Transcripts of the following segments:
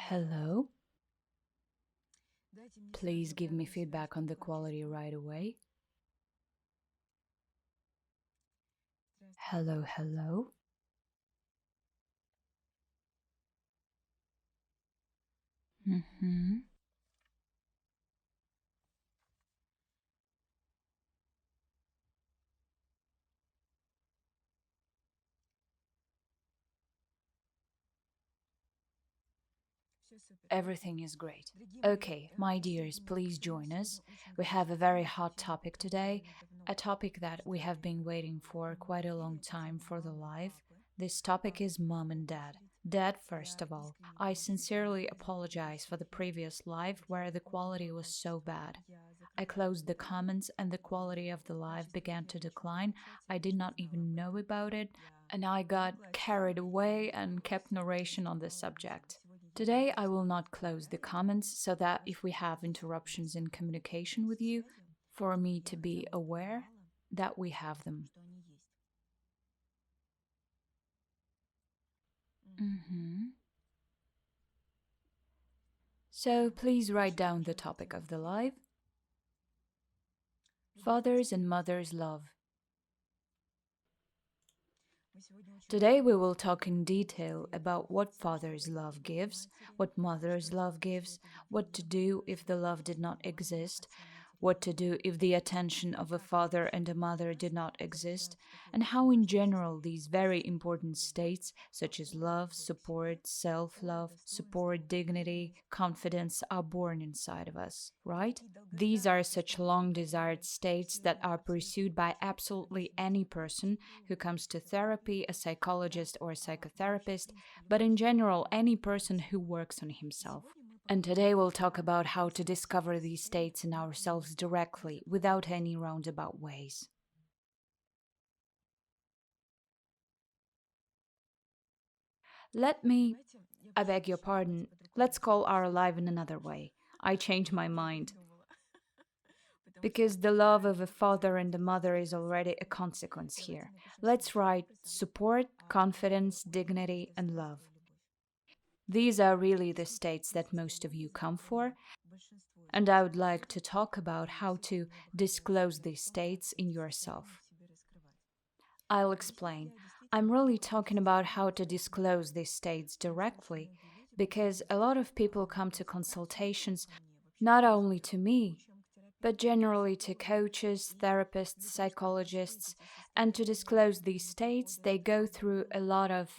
Hello? Please give me feedback on the quality right away. Hello, hello? Mm-hmm. Everything is great. Okay, my dears, please join us. We have a very hot topic today, a topic that we have been waiting for quite a long time for the live. This topic is mom and dad. Dad, first of all, I sincerely apologize for the previous live where the quality was so bad. I closed the comments and the quality of the live began to decline. I did not even know about it, and I got carried away and kept narration on the subject. Today, I will not close the comments so that if we have interruptions in communication with you, for me to be aware that we have them. Mhm. So please write down the topic of the live: fathers and mothers' love. Today we will talk in detail about what father's love gives, what mother's love gives, what to do if the love did not exist, what to do if the attention of a father and a mother did not exist, and how in general these very important states, such as love, support, self-love, support, dignity, confidence, are born inside of us, right? These are such long desired states that are pursued by absolutely any person who comes to therapy, a psychologist or a psychotherapist, but in general, any person who works on himself. And today we'll talk about how to discover these states in ourselves directly, without any roundabout ways. I beg your pardon, let's call our life in another way. I changed my mind. Because the love of a father and a mother is already a consequence here. Let's write support, confidence, dignity, and love. These are really the states that most of you come for, and I would like to talk about how to disclose these states in yourself. I'll explain. I'm really talking about how to disclose these states directly, because a lot of people come to consultations not only to me, but generally to coaches, therapists, psychologists, and to disclose these states, they go through a lot of,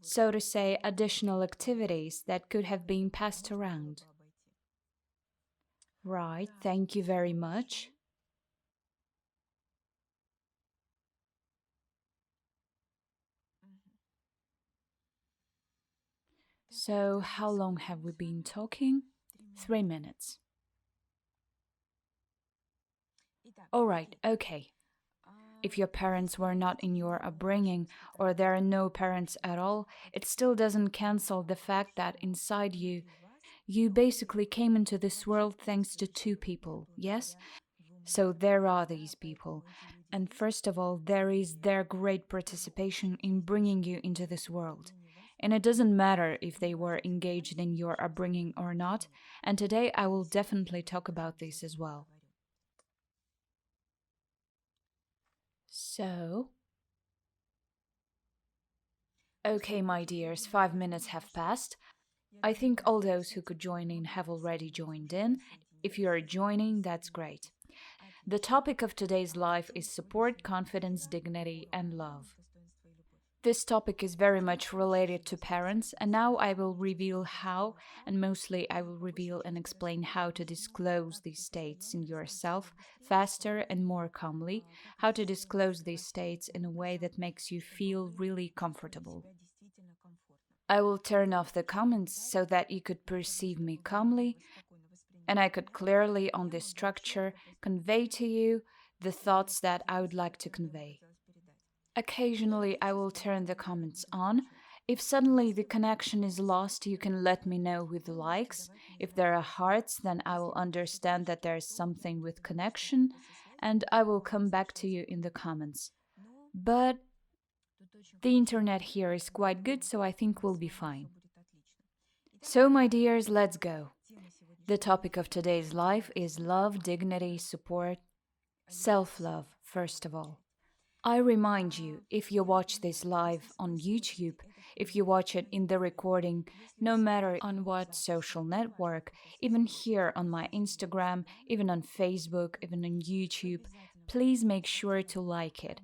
so to say, additional activities that could have been passed around. Right, thank you very much. So, how long have we been talking? 3 minutes. Alright, okay. If your parents were not in your upbringing, or there are no parents at all, it still doesn't cancel the fact that inside you, you basically came into this world thanks to two people, yes? So there are these people. And first of all, there is their great participation in bringing you into this world. And it doesn't matter if they were engaged in your upbringing or not, and today I will definitely talk about this as well. So, okay, my dears, 5 minutes have passed. I think all those who could join in have already joined in. If you are joining, that's great. The topic of today's live is support, confidence, dignity, and love. This topic is very much related to parents, and now I will reveal how, and mostly I will reveal and explain how to disclose these states in yourself faster and more calmly, how to disclose these states in a way that makes you feel really comfortable. I will turn off the comments so that you could perceive me calmly, and I could clearly, on this structure, convey to you the thoughts that I would like to convey. Occasionally, I will turn the comments on. If suddenly the connection is lost, you can let me know with likes. If there are hearts, then I will understand that there is something with connection, and I will come back to you in the comments. But the internet here is quite good, so I think we'll be fine. So, my dears, let's go. The topic of today's life is love, dignity, support, self love, first of all. I remind you, if you watch this live on YouTube, if you watch it in the recording, no matter on what social network, even here on my Instagram, even on Facebook, even on YouTube, please make sure to like it.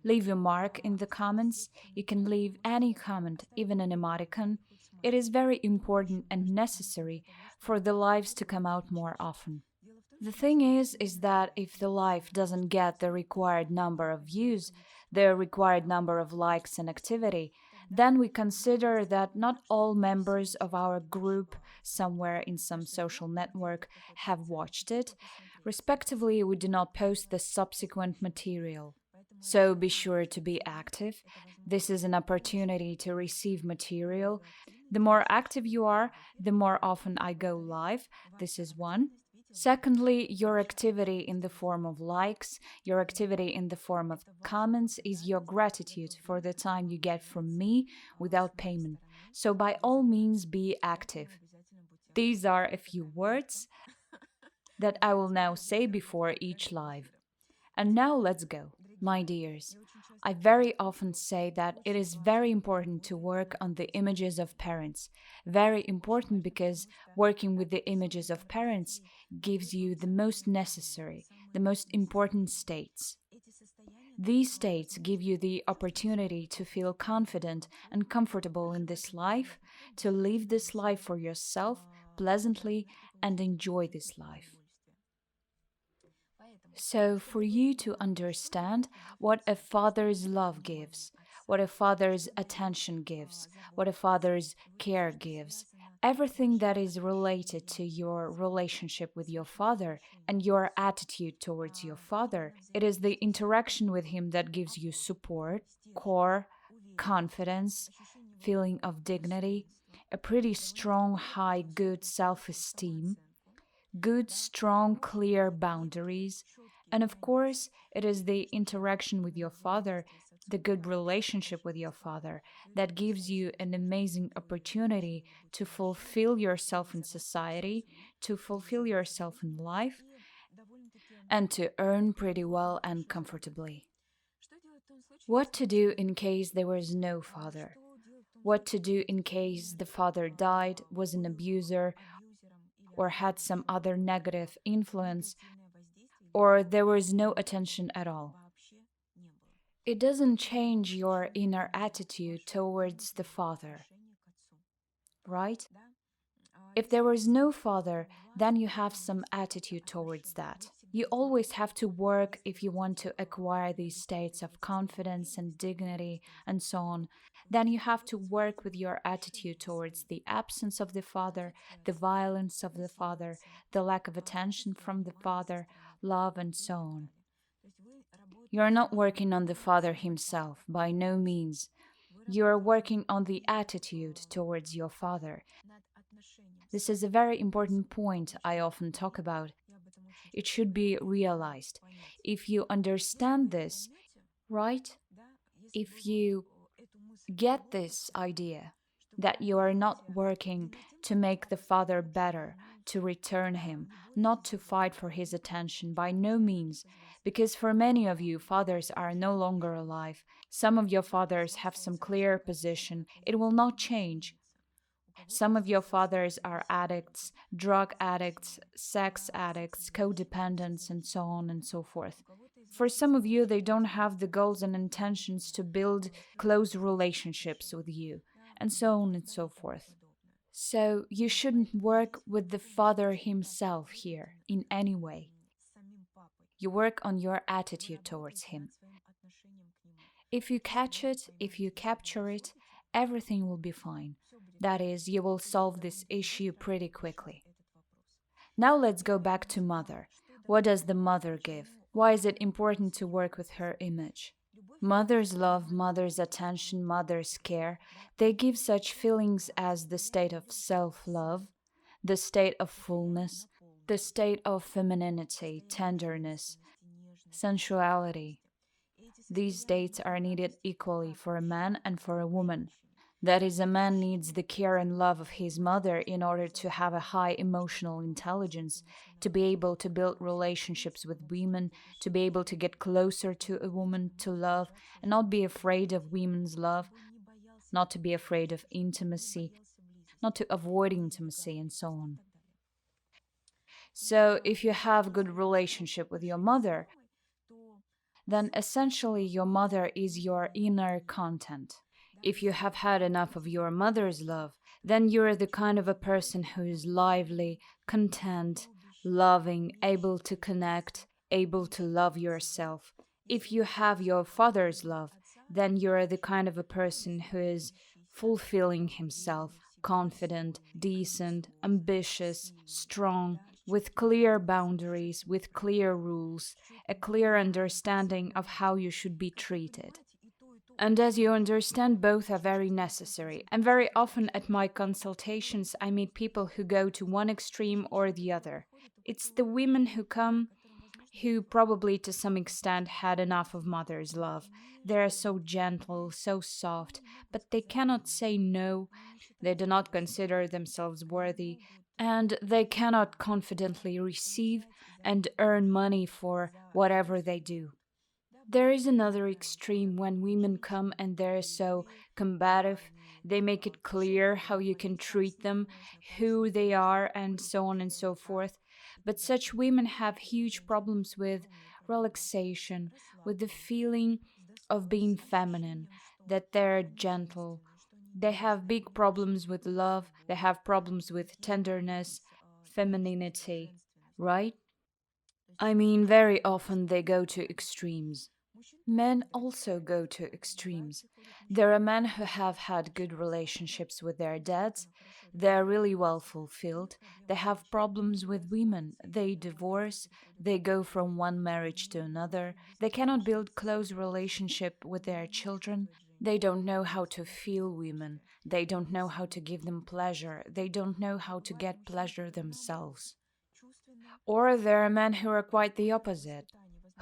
Leave your mark in the comments. You can leave any comment, even an emoticon. It is very important and necessary for the lives to come out more often. The thing is that if the live doesn't get the required number of views, the required number of likes and activity, then we consider that not all members of our group somewhere in some social network have watched it. Respectively, we do not post the subsequent material. So be sure to be active. This is an opportunity to receive material. The more active you are, the more often I go live. This is one. Secondly, your activity in the form of likes, your activity in the form of comments is your gratitude for the time you get from me without payment. So, by all means, be active. These are a few words that I will now say before each live. And now let's go. My dears, I very often say that it is very important to work on the images of parents. Very important because working with the images of parents gives you the most necessary, the most important states. These states give you the opportunity to feel confident and comfortable in this life, to live this life for yourself pleasantly and enjoy this life. So, for you to understand what a father's love gives, what a father's attention gives, what a father's care gives, everything that is related to your relationship with your father and your attitude towards your father, it is the interaction with him that gives you support, core, confidence, feeling of dignity, a pretty strong, high, good self esteem, good, strong, clear boundaries. And of course, it is the interaction with your father, the good relationship with your father, that gives you an amazing opportunity to fulfill yourself in society, to fulfill yourself in life, and to earn pretty well and comfortably. What to do in case there was no father? What to do in case the father died, was an abuser, or had some other negative influence, or there was no attention at all? It doesn't change your inner attitude towards the father, right? If there was no father, then you have some attitude towards that. You always have to work if you want to acquire these states of confidence and dignity and so on. Then you have to work with your attitude towards the absence of the father, the violence of the father, the lack of attention from the father, love, and so on. You are not working on the father himself, by no means. You are working on the attitude towards your father. This is a very important point I often talk about. It should be realized. If you understand this, right? If you get this idea that you are not working to make the father better, to return him, not to fight for his attention, by no means, because for many of you, fathers are no longer alive. Some of your fathers have some clear position. It will not change. Some of your fathers are addicts, drug addicts, sex addicts, codependents, and so on and so forth. For some of you, they don't have the goals and intentions to build close relationships with you, and so on and so forth. So, you shouldn't work with the father himself here in any way. You work on your attitude towards him. If you catch it, if you capture it, everything will be fine. That is, you will solve this issue pretty quickly. Now let's go back to mother. What does the mother give? Why is it important to work with her image? Mother's love, mother's attention, mother's care, they give such feelings as the state of self-love, the state of fullness, the state of femininity, tenderness, sensuality. These states are needed equally for a man and for a woman. That is, a man needs the care and love of his mother in order to have a high emotional intelligence, to be able to build relationships with women, to be able to get closer to a woman, to love, and not be afraid of women's love, not to be afraid of intimacy, not to avoid intimacy, and so on. So, if you have good relationship with your mother, then essentially your mother is your inner content. If you have had enough of your mother's love, then you're the kind of a person who is lively, content, loving, able to connect, able to love yourself. If you have your father's love, then you're the kind of a person who is fulfilling himself, confident, decent, ambitious, strong, with clear boundaries, with clear rules, a clear understanding of how you should be treated. And as you understand, both are very necessary. And very often at my consultations, I meet people who go to one extreme or the other. It's the women who come who probably to some extent had enough of mother's love. They are so gentle, so soft, but they cannot say no. They do not consider themselves worthy, and they cannot confidently receive and earn money for whatever they do. There is another extreme when women come and they're so combative. They make it clear how you can treat them, who they are, and so on and so forth. But such women have huge problems with relaxation, with the feeling of being feminine, that they're gentle. They have big problems with love, they have problems with tenderness, femininity, right? I mean, very often they go to extremes. Men also go to extremes. There are men who have had good relationships with their dads. They're really well fulfilled. They have problems with women. They divorce. They go from one marriage to another. They cannot build close relationship with their children. They don't know how to feel women. They don't know how to give them pleasure. They don't know how to get pleasure themselves. Or there are men who are quite the opposite,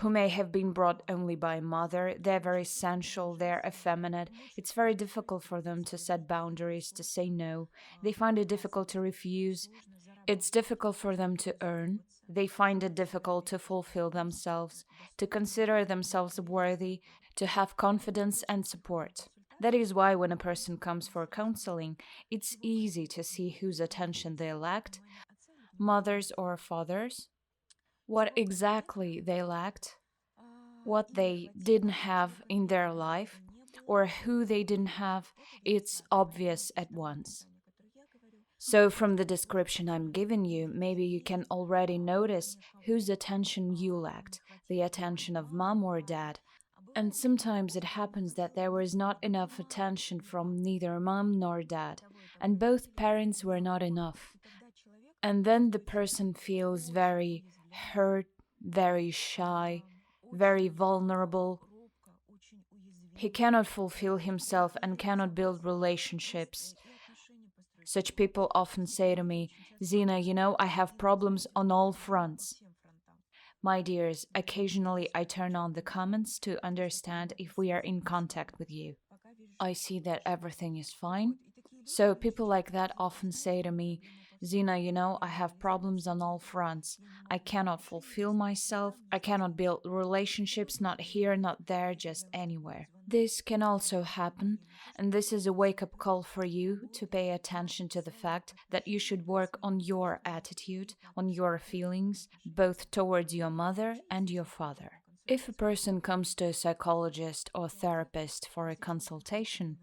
who may have been brought only by mother. They're very sensual, they're effeminate. It's very difficult for them to set boundaries, to say no. They find it difficult to refuse. It's difficult for them to earn. They find it difficult to fulfill themselves, to consider themselves worthy, to have confidence and support. That is why when a person comes for counseling, it's easy to see whose attention they lacked, mothers or fathers, what exactly they lacked, what they didn't have in their life, or who they didn't have. It's obvious at once. So, from the description I'm giving you, maybe you can already notice whose attention you lacked, the attention of mom or dad. And sometimes it happens that there was not enough attention from neither mom nor dad, and both parents were not enough. And then the person feels very hurt, very shy, very vulnerable. He cannot fulfill himself and cannot build relationships. Such people often say to me, Zina, I have problems on all fronts. My dears, occasionally I turn on the comments to understand if we are in contact with you. I see that everything is fine. So people like that often say to me, Zina, I have problems on all fronts. I cannot fulfill myself. I cannot build relationships, not here, not there, just anywhere. This can also happen, and this is a wake up call for you to pay attention to the fact that you should work on your attitude, on your feelings, both towards your mother and your father. If a person comes to a psychologist or therapist for a consultation,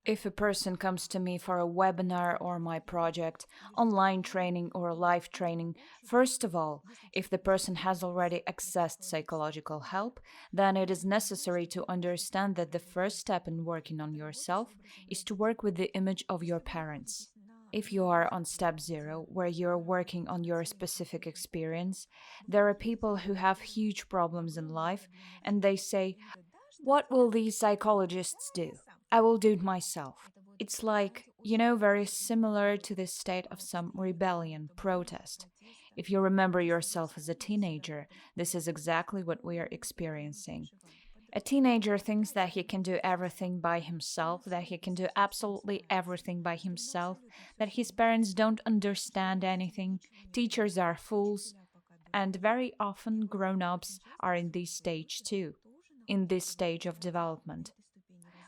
if a person comes to me for a webinar or my project, online training or live training, first of all, if the person has already accessed psychological help, then it is necessary to understand that the first step in working on yourself is to work with the image of your parents. If you are on step 0, where you're working on your specific experience, there are people who have huge problems in life and they say, what will these psychologists do? I will do it myself. It's like, very similar to this state of some rebellion, protest. If you remember yourself as a teenager, this is exactly what we are experiencing. A teenager thinks that he can do everything by himself, that he can do absolutely everything by himself, that his parents don't understand anything, teachers are fools, and very often grown ups are in this stage too, in this stage of development,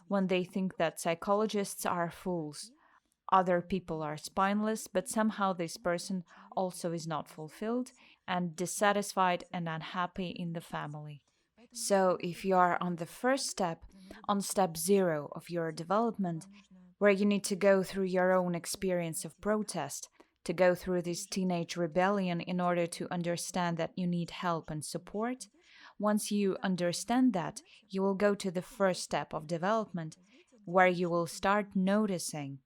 when they think that psychologists are fools. Other people are spineless, but somehow this person also is not fulfilled and dissatisfied and unhappy in the family. So, if you are on the first step, on step zero of your development, where you need to go through your own experience of protest, to go through this teenage rebellion in order to understand that you need help and support, once you understand that, you will go to the first step of development, where you will start noticing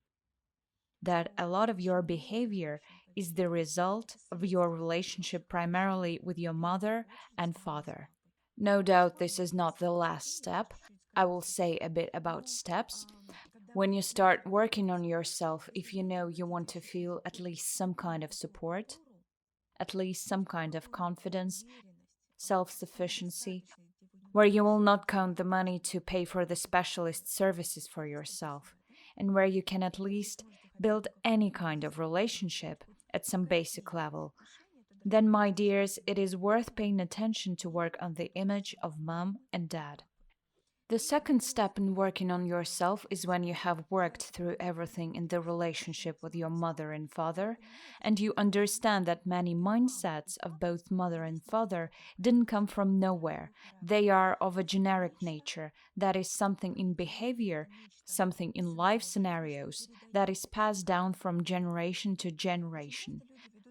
that a lot of your behavior is the result of your relationship primarily with your mother and father. No doubt this is not the last step. I will say a bit about steps. When you start working on yourself, if you know you want to feel at least some kind of support, at least some kind of confidence, self sufficiency, where you will not count the money to pay for the specialist services for yourself, and where you can at least build any kind of relationship at some basic level, then, my dears, it is worth paying attention to work on the image of mom and dad. The second step in working on yourself is when you have worked through everything in the relationship with your mother and father, and you understand that many mindsets of both mother and father didn't come from nowhere. They are of a generic nature, that is, something in behavior, something in life scenarios, that is passed down from generation to generation.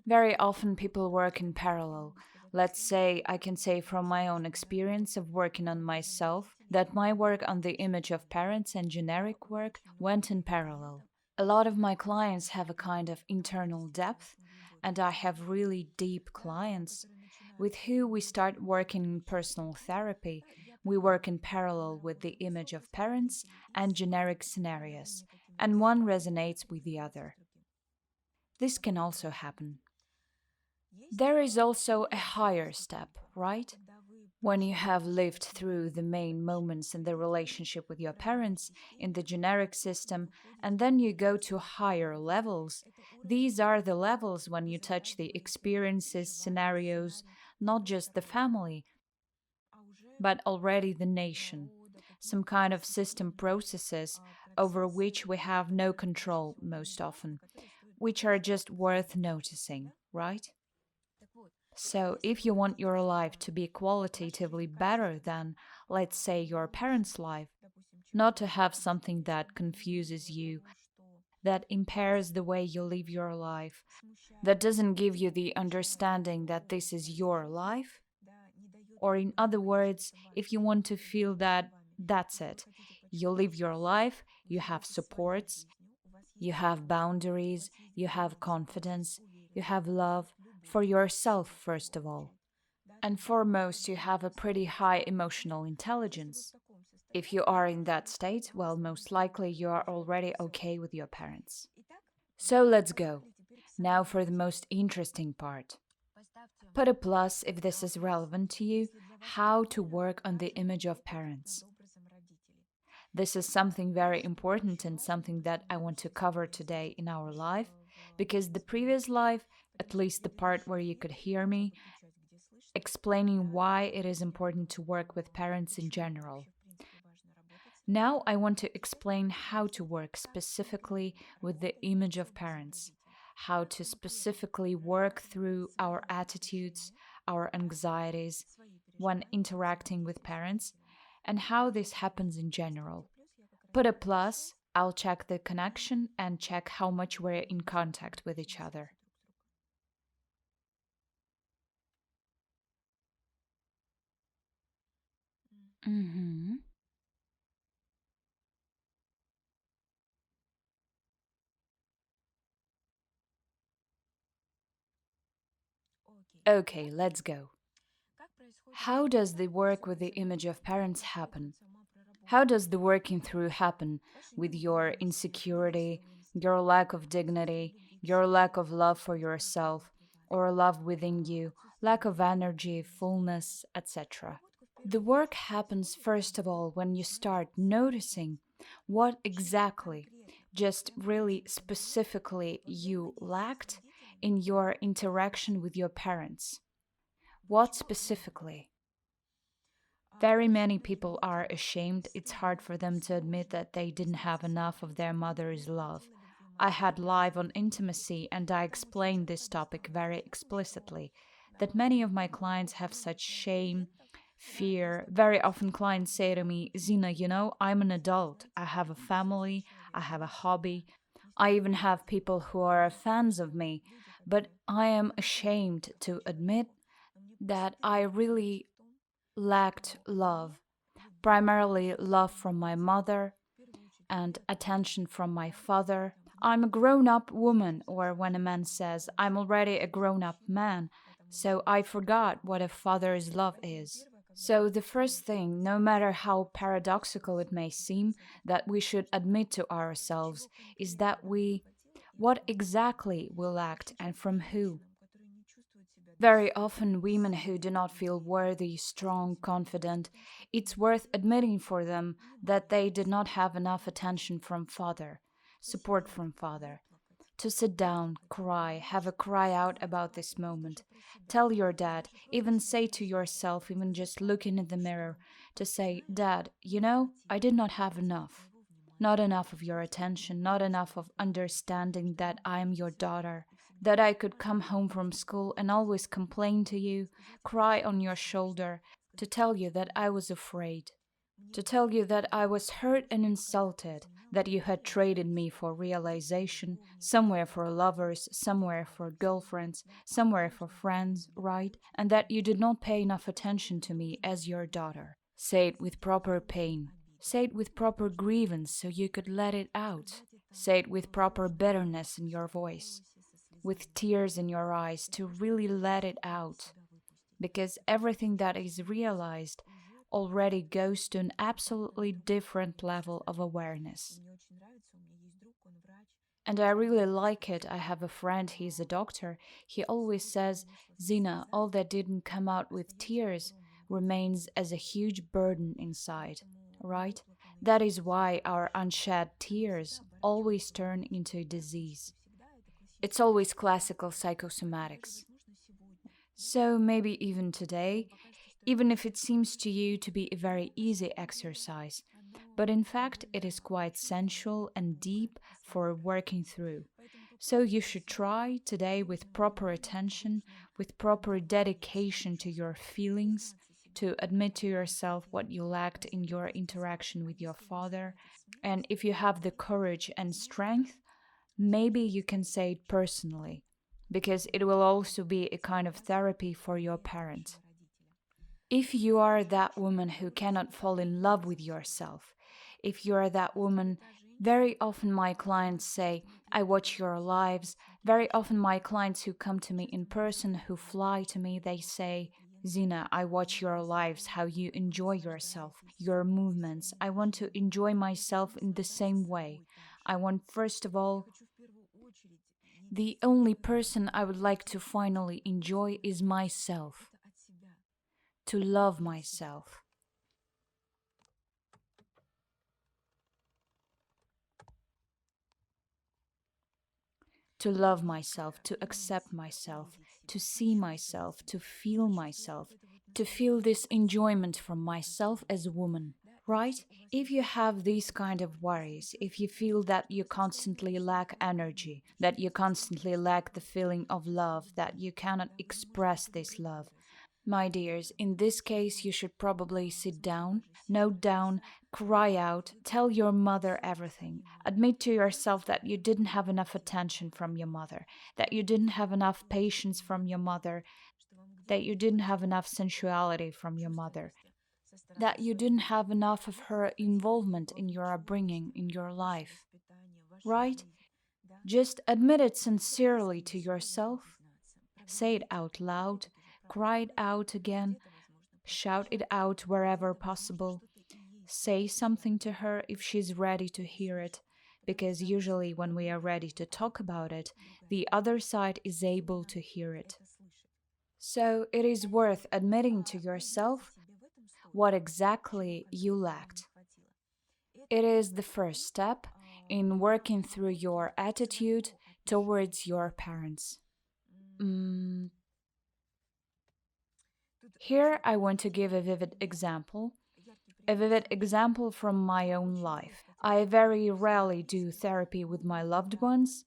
Very often people work in parallel. Let's say I can say from my own experience of working on myself that my work on the image of parents and generic work went in parallel. A lot of my clients have a kind of internal depth, and I have really deep clients with who we start working in personal therapy. We work in parallel with the image of parents and generic scenarios, and one resonates with the other. This can also happen. There is also a higher step, right? When you have lived through the main moments in the relationship with your parents in the generic system, and then you go to higher levels, these are the levels when you touch the experiences, scenarios, not just the family, but already the nation, some kind of system processes over which we have no control most often, which are just worth noticing, right? So, if you want your life to be qualitatively better than, let's say, your parents' life, not to have something that confuses you, that impairs the way you live your life, that doesn't give you the understanding that this is your life, or in other words, if you want to feel that that's it, you live your life, you have supports, you have boundaries, you have confidence, you have love for yourself, first of all. And foremost, you have a pretty high emotional intelligence. If you are in that state, well, most likely you are already okay with your parents. So let's go. Now for the most interesting part. Put a plus if this is relevant to you, how to work on the image of parents. This is something very important and something that I want to cover today in our life, because the previous life, at least the part where you could hear me, explaining why it is important to work with parents in general. Now I want to explain how to work specifically with the image of parents, how to specifically work through our attitudes, our anxieties when interacting with parents, and how this happens in general. Put a plus, I'll check the connection and check how much we're in contact with each other. Mm-hmm. Okay, let's go. How does the work with the image of parents happen? How does the working through happen with your insecurity, your lack of dignity, your lack of love for yourself, or love within you, lack of energy, fullness, etc.? The work happens first of all when you start noticing what exactly, just really specifically, you lacked in your interaction with your parents. What specifically? Very many people are ashamed. It's hard for them to admit that they didn't have enough of their mother's love. I had live on intimacy and I explained this topic very explicitly. That many of my clients have such shame, fear. Very often, clients say to me, Zina, I'm an adult. I have a family, I have a hobby. I even have people who are fans of me, but I am ashamed to admit that I really lacked love, primarily love from my mother and attention from my father. I'm a grown up woman, or when a man says, I'm already a grown up man, so I forgot what a father's love is. So, the first thing, no matter how paradoxical it may seem, that we should admit to ourselves is that what exactly we lacked and from who. Very often, women who do not feel worthy, strong, confident, it's worth admitting for them that they did not have enough attention from father, support from father. To sit down, cry, have a cry out about this moment. Tell your dad, even say to yourself, even just looking in the mirror, to say, Dad, I did not have enough. Not enough of your attention, not enough of understanding that I am your daughter, that I could come home from school and always complain to you, cry on your shoulder, to tell you that I was afraid, to tell you that I was hurt and insulted, that you had traded me for realization, somewhere for lovers, somewhere for girlfriends, somewhere for friends, right? And that you did not pay enough attention to me as your daughter. Say it with proper pain. Say it with proper grievance so you could let it out. Say it with proper bitterness in your voice, with tears in your eyes to really let it out. Because everything that is realized already goes to an absolutely different level of awareness. And I really like it. I have a friend, he's a doctor. He always says, Zina, all that didn't come out with tears remains as a huge burden inside, right? That is why our unshed tears always turn into disease. It's always classical psychosomatics. So maybe even today, even if it seems to you to be a very easy exercise, but in fact it is quite sensual and deep for working through. So you should try today with proper attention, with proper dedication to your feelings, to admit to yourself what you lacked in your interaction with your father. And if you have the courage and strength, maybe you can say it personally, because it will also be a kind of therapy for your parent. If you are that woman who cannot fall in love with yourself, if you are that woman, very often my clients say, I watch your lives. Very often my clients who come to me in person, who fly to me, they say, Zina, I watch your lives, how you enjoy yourself, your movements. I want to enjoy myself in the same way. I want, first of all, the only person I would like to finally enjoy is myself, to love myself. To love myself, to accept myself, to see myself, to feel this enjoyment from myself as a woman, right? If you have these kind of worries, if you feel that you constantly lack energy, that you constantly lack the feeling of love, that you cannot express this love, my dears, in this case, you should probably sit down, note down, cry out, tell your mother everything. Admit to yourself that you didn't have enough attention from your mother, that you didn't have enough patience from your mother, that you didn't have enough sensuality from your mother, that you didn't have enough of her involvement in your upbringing, in your life. Right? Just admit it sincerely to yourself. Say it out loud. Cry it out again. Shout it out wherever possible. Say something to her if she's ready to hear it, because usually when we are ready to talk about it, the other side is able to hear it. So it is worth admitting to yourself what exactly you lacked. It is the first step in working through your attitude towards your parents. Mm, Here I want to give a vivid example from my own life. I very rarely do therapy with my loved ones,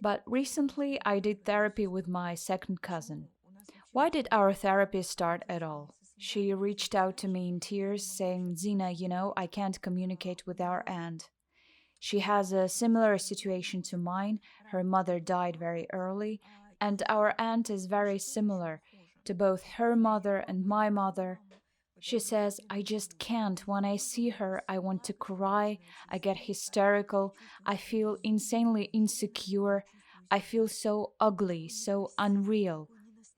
but recently I did therapy with my second cousin. Why did our therapy start at all? She reached out to me in tears, saying, Zina, I can't communicate with our aunt. She has a similar situation to mine. Her mother died very early, and our aunt is very similar to both her mother and my mother. She says, I just can't. When I see her, I want to cry. I get hysterical. I feel insanely insecure. I feel so ugly, so unreal.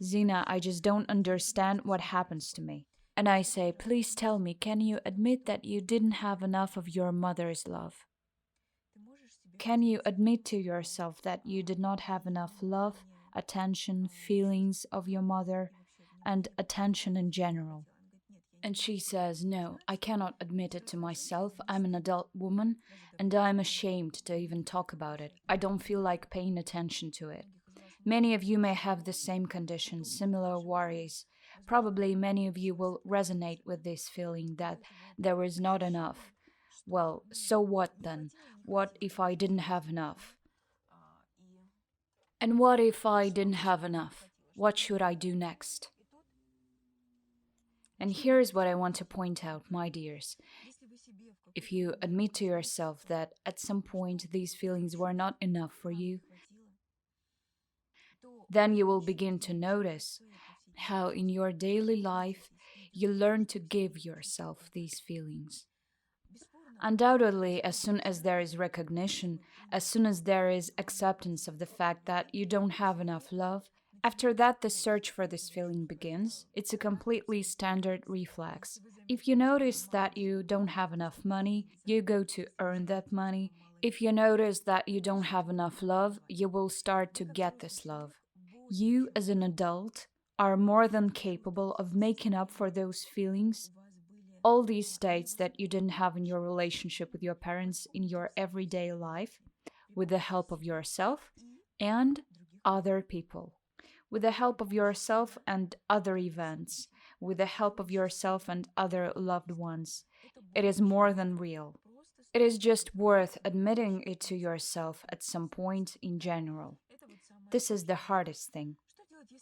Zina, I just don't understand what happens to me. And I say, please tell me, can you admit that you didn't have enough of your mother's love? Can you admit to yourself that you did not have enough love, attention, feelings of your mother, and attention in general? And she says, no, I cannot admit it to myself. I'm an adult woman and I'm ashamed to even talk about it. I don't feel like paying attention to it. Many of you may have the same condition, similar worries. Probably many of you will resonate with this feeling that there is not enough. Well, so what then? What if I didn't have enough? And what if I didn't have enough? What should I do next? And here's what I want to point out, my dears. If you admit to yourself that at some point these feelings were not enough for you, then you will begin to notice how in your daily life you learn to give yourself these feelings. Undoubtedly, as soon as there is recognition, as soon as there is acceptance of the fact that you don't have enough love, after that the search for this feeling begins. It's a completely standard reflex. If you notice that you don't have enough money, you go to earn that money. If you notice that you don't have enough love, you will start to get this love. You, as an adult, are more than capable of making up for those feelings, all these states that you didn't have in your relationship with your parents in your everyday life, with the help of yourself and other people, with the help of yourself and other events, with the help of yourself and other loved ones. It is more than real. It is just worth admitting it to yourself at some point in general. This is the hardest thing.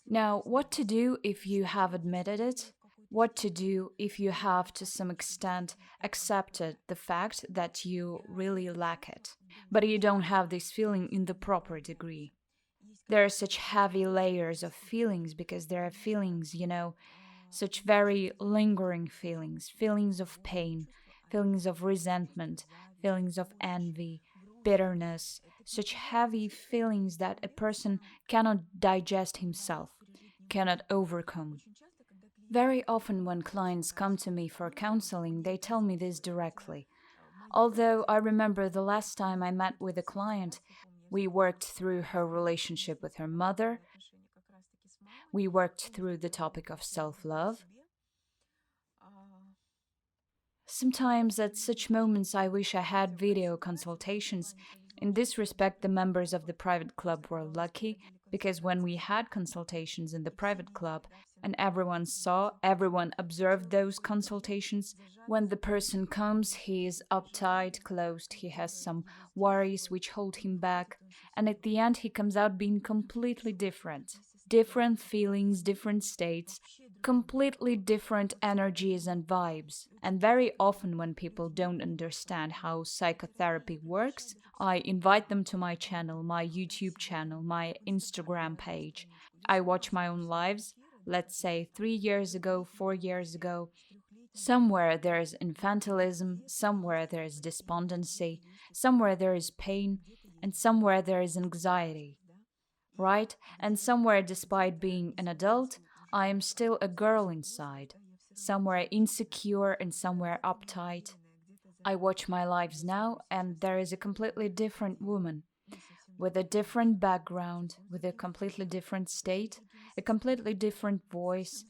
Now, what to do if you have admitted it? What to do if you have, to some extent, accepted the fact that you really lack it, but you don't have this feeling in the proper degree? There are such heavy layers of feelings because there are feelings, such very lingering feelings, feelings of pain, feelings of resentment, feelings of envy, bitterness, such heavy feelings that a person cannot digest himself, cannot overcome. Very often, when clients come to me for counseling, they tell me this directly. Although I remember the last time I met with a client, we worked through her relationship with her mother. We worked through the topic of self-love. Sometimes at such moments I wish I had video consultations. In this respect, the members of the private club were lucky, because when we had consultations in the private club and everyone observed those consultations, when the person comes, he is uptight, closed, he has some worries which hold him back, and at the end he comes out being completely different. Different feelings, different states, completely different energies and vibes. And very often, when people don't understand how psychotherapy works, I invite them to my channel, my YouTube channel, my Instagram page. I watch my own lives, let's say 3 years ago, 4 years ago. Somewhere there is infantilism, somewhere there is despondency, somewhere there is pain, and somewhere there is anxiety. Right? And somewhere, despite being an adult, I am still a girl inside. Somewhere insecure and somewhere uptight. I watch my lives now, and there is a completely different woman, with a different background, with a completely different state, a completely different voice.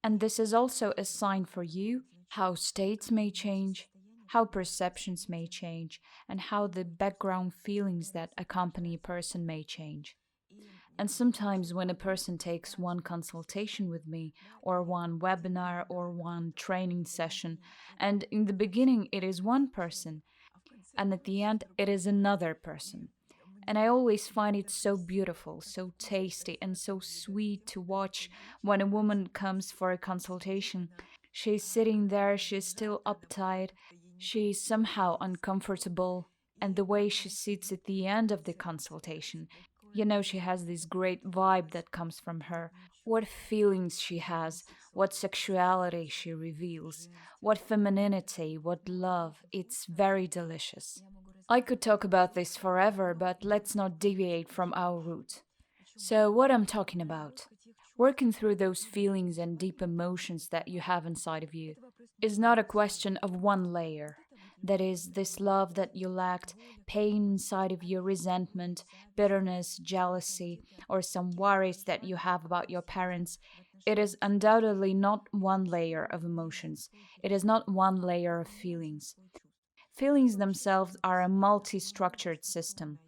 And this is also a sign for you how states may change, how perceptions may change, and how the background feelings that accompany a person may change. And sometimes, when a person takes one consultation with me, or one webinar, or one training session, and in the beginning it is one person, and at the end it is another person. And I always find it so beautiful, so tasty, and so sweet to watch when a woman comes for a consultation. She's sitting there, she's still uptight, she's somehow uncomfortable, and the way she sits at the end of the consultation, she has this great vibe that comes from her. What feelings she has, what sexuality she reveals, what femininity, what love. It's very delicious. I could talk about this forever, but let's not deviate from our route. So, what I'm talking about, working through those feelings and deep emotions that you have inside of you, is not a question of one layer. That is, this love that you lacked, pain inside of you, resentment, bitterness, jealousy, or some worries that you have about your parents. It is undoubtedly not one layer of emotions. It is not one layer of feelings. Feelings themselves are a multi structured system.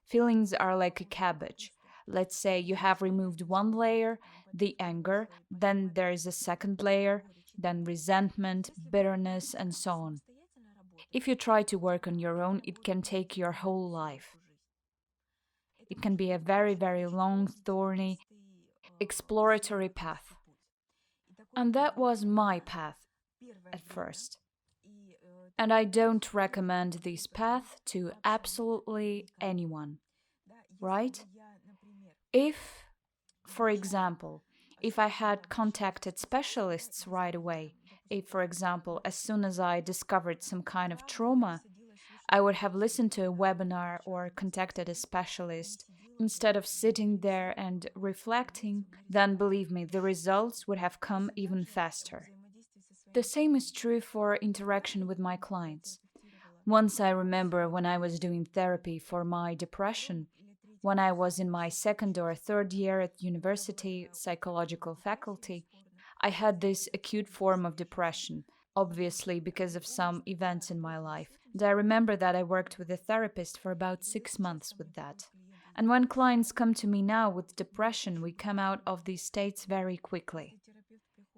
Feelings are like a cabbage. Let's say you have removed one layer, the anger, then there is a second layer, then resentment, bitterness, and so on. If you try to work on your own, it can take your whole life. It can be a very, very long, thorny, exploratory path. And that was my path at first. And I don't recommend this path to absolutely anyone, right? If, for example, if I had contacted specialists right away, if, for example, as soon as I discovered some kind of trauma, I would have listened to a webinar or contacted a specialist instead of sitting there and reflecting, then believe me, the results would have come even faster. The same is true for interaction with my clients. Once I remember when I was doing therapy for my depression, when I was in my second or third year at university, psychological faculty, I had this acute form of depression, obviously because of some events in my life. And I remember that I worked with a therapist for about 6 months with that. And when clients come to me now with depression, we come out of these states very quickly.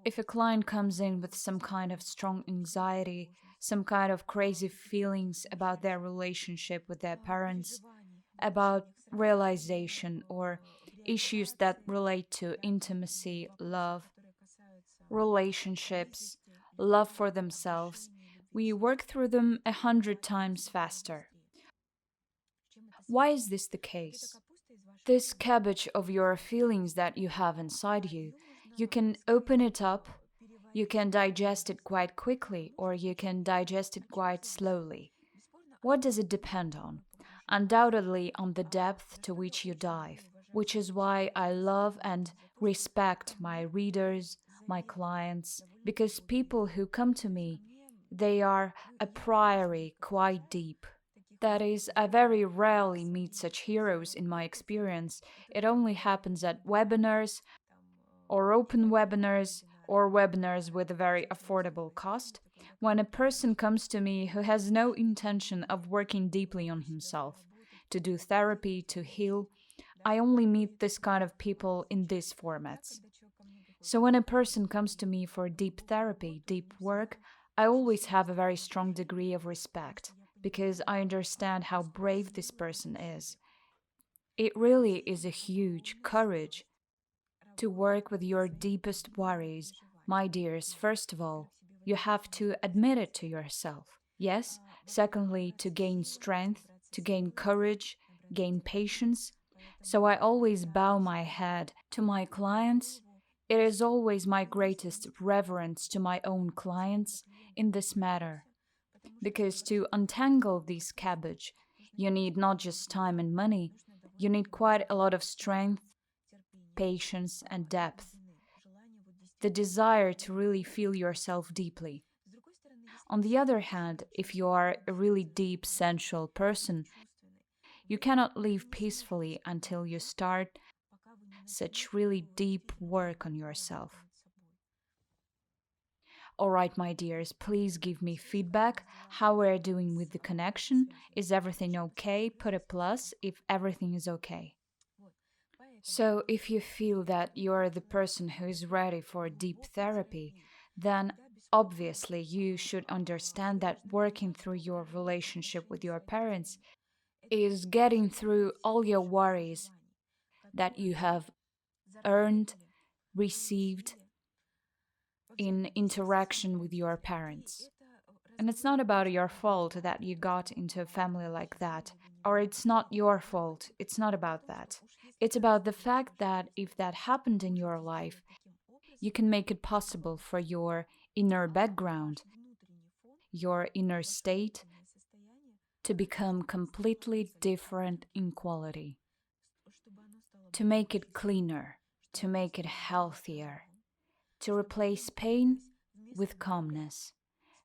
If a client comes in with some kind of strong anxiety, some kind of crazy feelings about their relationship with their parents, about realization or issues that relate to intimacy, love, relationships, love for themselves, we work through them 100 times faster. Why is this the case? This cabbage of your feelings that you have inside you, you can open it up, you can digest it quite quickly, or you can digest it quite slowly. What does it depend on? Undoubtedly on the depth to which you dive, which is why I love and respect my readers, my clients, because people who come to me, they are a priori quite deep. That is, I very rarely meet such heroes in my experience. It only happens at webinars, or open webinars, or webinars with a very affordable cost, when a person comes to me who has no intention of working deeply on himself, to do therapy, to heal. I only meet this kind of people in these formats. So when a person comes to me for deep therapy, deep work, I always have a very strong degree of respect, because I understand how brave this person is. It really is a huge courage to work with your deepest worries. My dears, first of all, you have to admit it to yourself. Yes. Secondly, to gain strength, to gain courage, gain patience. So I always bow my head to my clients. It is always my greatest reverence to my own clients in this matter. Because to untangle this cabbage, you need not just time and money, you need quite a lot of strength, patience, and depth. The desire to really feel yourself deeply. On the other hand, if you are a really deep, sensual person, you cannot live peacefully until you start such really deep work on yourself. Alright, my dears, please give me feedback. How we're doing with the connection? Is everything okay? Put a plus if everything is okay. So, if you feel that you're the person who is ready for deep therapy, then obviously you should understand that working through your relationship with your parents is getting through all your worries that you have earned, received in interaction with your parents. And it's not about your fault that you got into a family like that, or it's not your fault. It's not about that. It's about the fact that if that happened in your life, you can make it possible for your inner background, your inner state, to become completely different in quality, to make it cleaner, to make it healthier, to replace pain with calmness,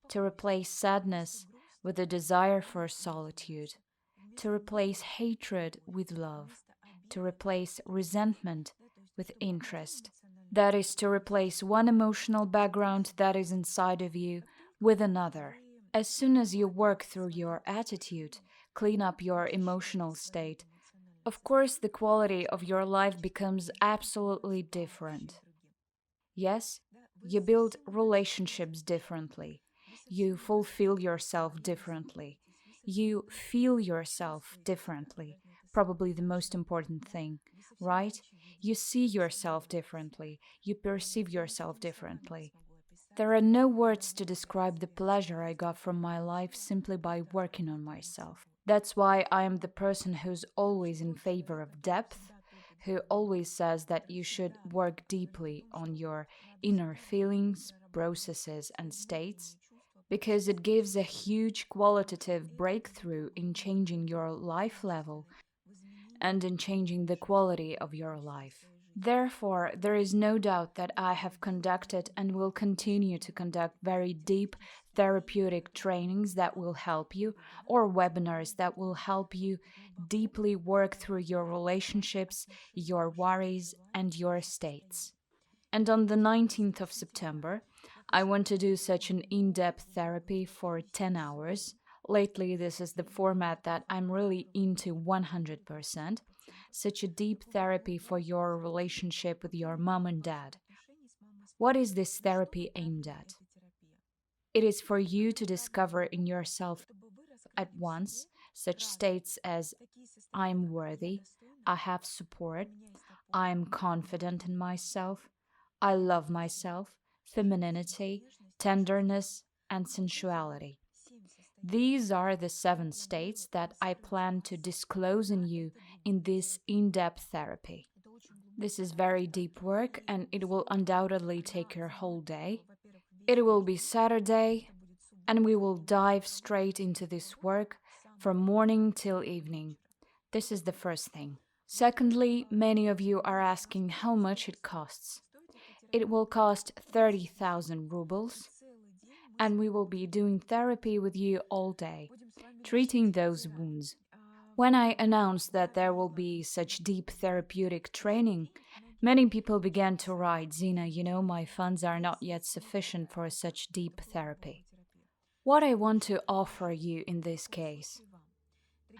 to replace sadness with a desire for solitude, to replace hatred with love, to replace resentment with interest. That is to replace one emotional background that is inside of you with another. As soon as you work through your attitude, clean up your emotional state, of course the quality of your life becomes absolutely different. Yes, you build relationships differently. You fulfill yourself differently. You feel yourself differently. Probably the most important thing, right? You see yourself differently. You perceive yourself differently. There are no words to describe the pleasure I got from my life simply by working on myself. That's why I am the person who's always in favor of depth, who always says that you should work deeply on your inner feelings, processes, and states, because it gives a huge qualitative breakthrough in changing your life level and in changing the quality of your life. Therefore, there is no doubt that I have conducted and will continue to conduct very deep therapeutic trainings that will help you, or webinars that will help you deeply work through your relationships, your worries, and your states. And on the 19th of September, I want to do such an in depth therapy for 10 hours. Lately, this is the format that I'm really into 100%. Such a deep therapy for your relationship with your mom and dad. What is this therapy aimed at? It is for you to discover in yourself at once such states as I'm worthy, I have support, I am confident in myself, I love myself, femininity, tenderness, and sensuality. These are the 7 states that I plan to disclose in you in this in depth therapy. This is very deep work and it will undoubtedly take your whole day. It will be Saturday and we will dive straight into this work from morning till evening. This is the first thing. Secondly, many of you are asking how much it costs. It will cost 30,000 rubles, and we will be doing therapy with you all day, treating those wounds. When I announced that there will be such deep therapeutic training, many people began to write, Zina, my funds are not yet sufficient for such deep therapy. What I want to offer you in this case?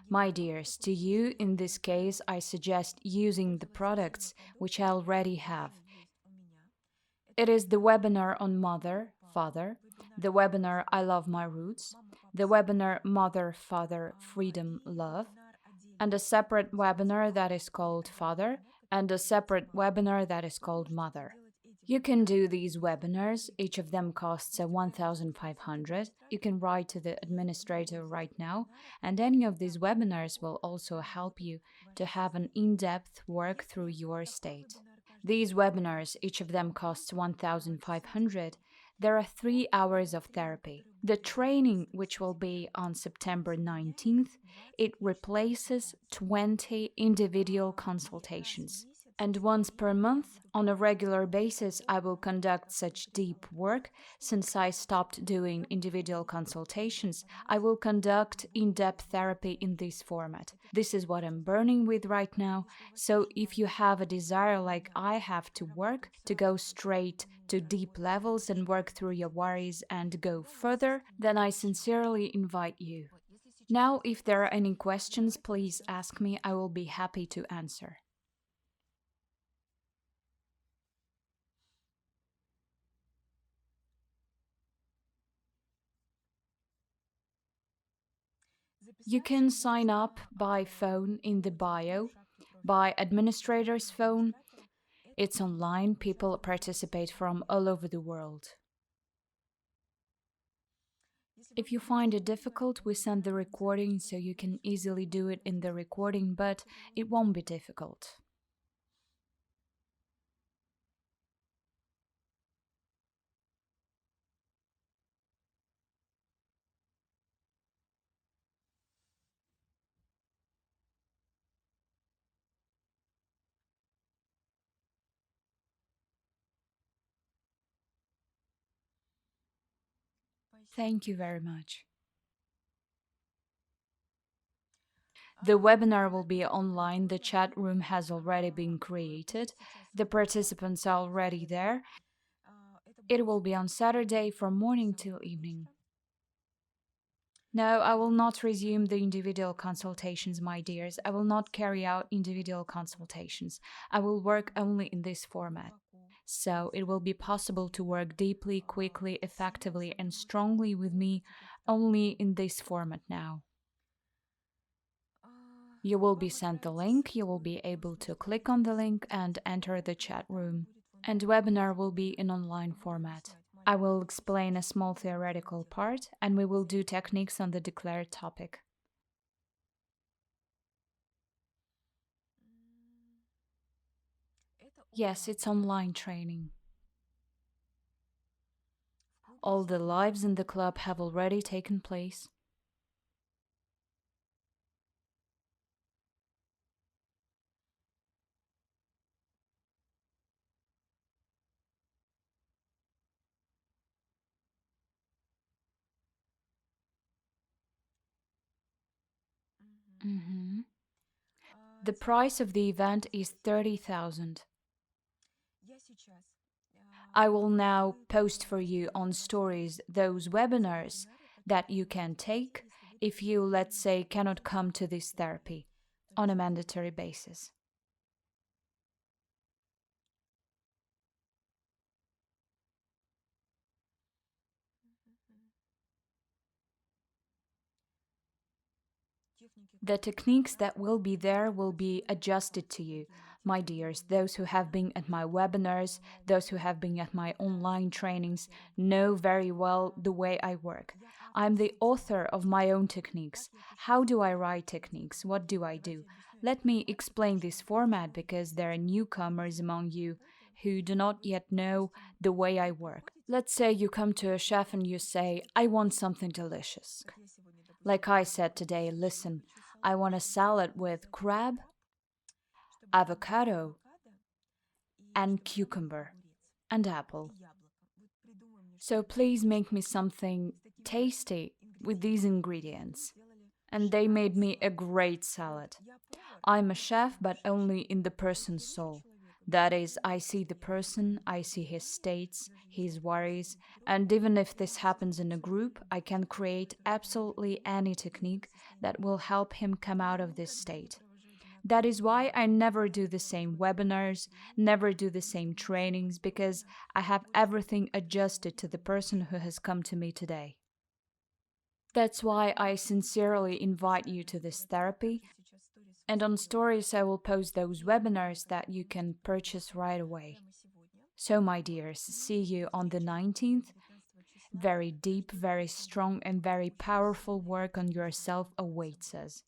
My dears, to you in this case, I suggest using the products which I already have. It is the webinar on Mother, Father, the webinar I Love My Roots, the webinar Mother, Father, Freedom, Love, and a separate webinar that is called Father, and a separate webinar that is called Mother. You can do these webinars, each of them costs 1,500. You can write to the administrator right now, and any of these webinars will also help you to have an in-depth work through your state. These webinars, each of them costs 1,500. There are 3 hours of therapy. The training, which will be on September 19th, it replaces 20 individual consultations. And once per month, on a regular basis, I will conduct such deep work. Since I stopped doing individual consultations, I will conduct in depth therapy in this format. This is what I'm burning with right now. So, if you have a desire like I have to work, to go straight to deep levels and work through your worries and go further, then I sincerely invite you. Now, if there are any questions, please ask me. I will be happy to answer. You can sign up by phone in the bio, by administrator's phone. It's online, people participate from all over the world. If you find it difficult, we send the recording so you can easily do it in the recording, but it won't be difficult. Thank you very much. The webinar will be online. The chat room has already been created. The participants are already there. It will be on Saturday from morning till evening. No, I will not resume the individual consultations, my dears. I will not carry out individual consultations. I will work only in this format. So it will be possible to work deeply, quickly, effectively, and strongly with me only in this format now. You will be sent the link, you will be able to click on the link and enter the chat room. And webinar will be in online format. I will explain a small theoretical part and we will do techniques on the declared topic. Yes, it's online training. All the lives in the club have already taken place. Mhm. The price of the event is 30,000. I will now post for you on stories those webinars that you can take if you, let's say, cannot come to this therapy on a mandatory basis. The techniques that will be there will be adjusted to you. My dears, those who have been at my webinars, those who have been at my online trainings, know very well the way I work. I'm the author of my own techniques. How do I write techniques? What do I do? Let me explain this format because there are newcomers among you who do not yet know the way I work. Let's say you come to a chef and you say, I want something delicious. Like I said today, listen, I want a salad with crab, avocado, and cucumber, and apple. So please make me something tasty with these ingredients. And they made me a great salad. I'm a chef, but only in the person's soul. That is, I see the person, I see his states, his worries, and even if this happens in a group, I can create absolutely any technique that will help him come out of this state. That is why I never do the same webinars, never do the same trainings, because I have everything adjusted to the person who has come to me today. That's why I sincerely invite you to this therapy. And on stories, I will post those webinars that you can purchase right away. So, my dears, see you on the 19th. Very deep, very strong, and very powerful work on yourself awaits us.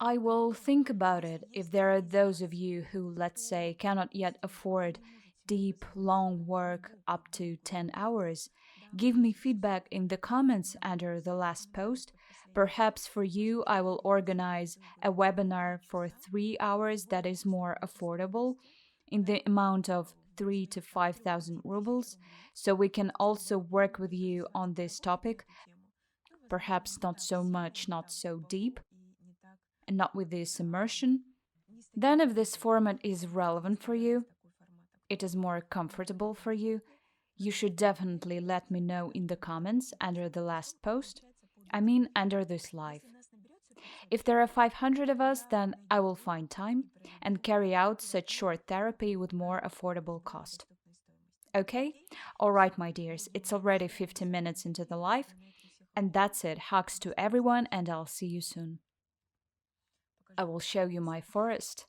I will think about it if there are those of you who, let's say, cannot yet afford deep, long work up to 10 hours. Give me feedback in the comments under the last post, Perhaps for you, I will organize a webinar for 3 hours that is more affordable in the amount of 3 to 5,000 rubles. So we can also work with you on this topic, perhaps not so much, not so deep, and not with this immersion. Then, if this format is relevant for you, it is more comfortable for you, you should definitely let me know in the comments under the last post. I mean, under this live. If there are 500 of us, then I will find time and carry out such short therapy with more affordable cost. Okay? Alright, my dears, it's already 15 minutes into the live, and that's it. Hugs to everyone, and I'll see you soon. I will show you my forest.